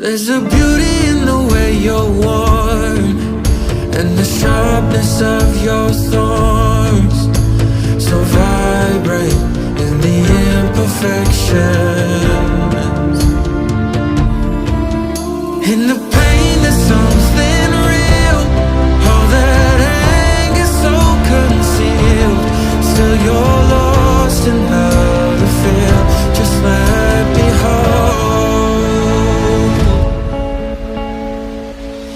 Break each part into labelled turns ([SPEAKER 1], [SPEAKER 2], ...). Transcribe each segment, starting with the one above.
[SPEAKER 1] There's a beauty in the way you're worn, and the sharpness of your thorns, so vibrant in the imperfections. In the pain there's something real, all that anger so concealed. Still you're lost in how to feel, just let me hold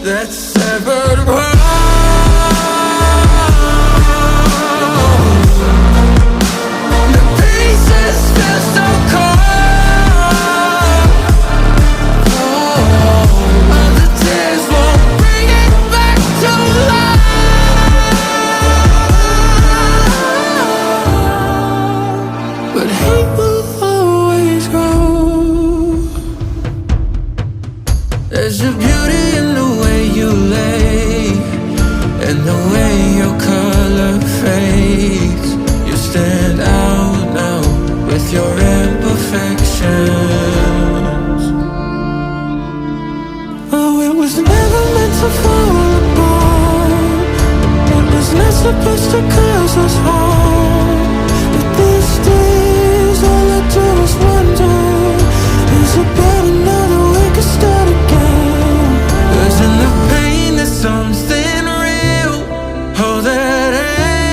[SPEAKER 1] that severed world. The pieces feel so cold. All the tears won't bring it back to life, but hate will always grow. There's a beauty in the way you lay, and the way your color fades. You stand out now with your imperfections. Oh, it was never meant to fall apart. It was not supposed to cause us harm. But these days all I do is wonder, is it better now that we can start again? 'Cause in the pain there's something real, all that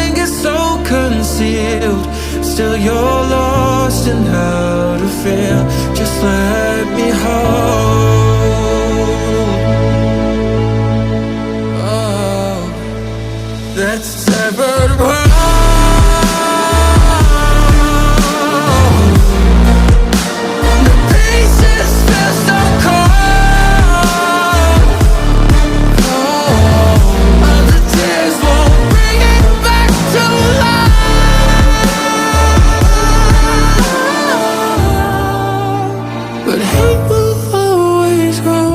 [SPEAKER 1] anger so concealed. Still you're lost in how to feel, just let me hold. Oh, that severed world. The pieces feel so cold. All the tears won't bring it back to life, but hate will always grow.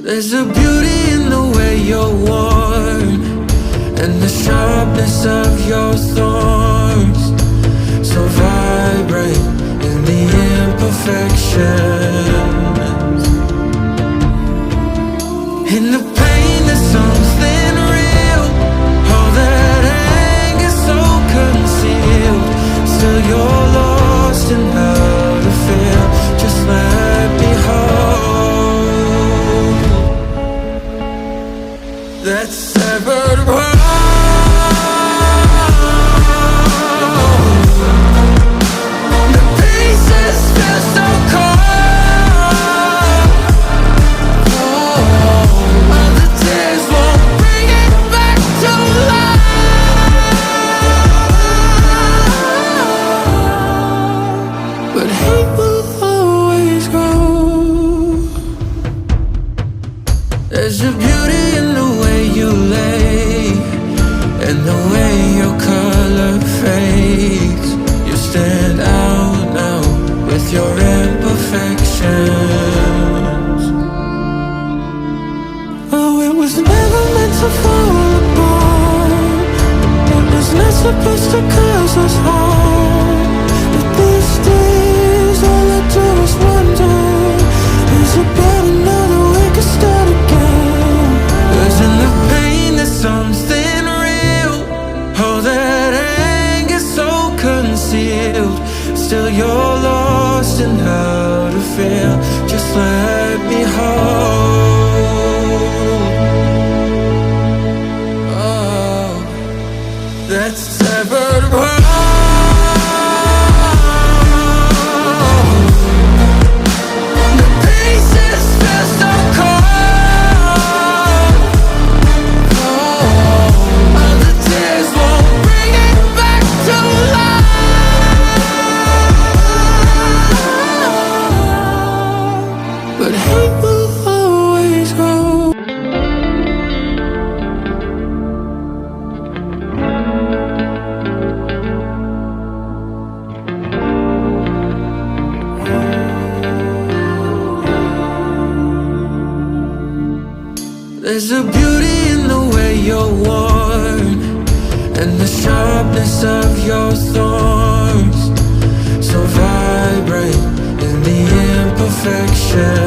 [SPEAKER 1] There's a beauty in the way you're worn, and the sharpness of your thorns, so vibrant in the imperfections. In the pain there's something real, all that anger so concealed. Still you're lost in how to feel, just let me hold that severed world. The pieces feel so cold. All the tears won't bring it back to life, but hate will always grow. There's a beauty in the way you lay, and the way your color fades. You stand out now with your imperfections. Oh, it was never meant to fall apart. It was not supposed to cause us harm. But these days all I do is wonder, is it better now that we can start again? 'Cause in the pain there's something real, all that anger so concealed. Still you're lost in how to feel, just let me hold. Oh, that severed world. The pieces feel so cold. All the tears won't bring it back to life, but hate will always There's a beauty in the way you're worn, and the sharpness of your thorns. So vibrate in the imperfection.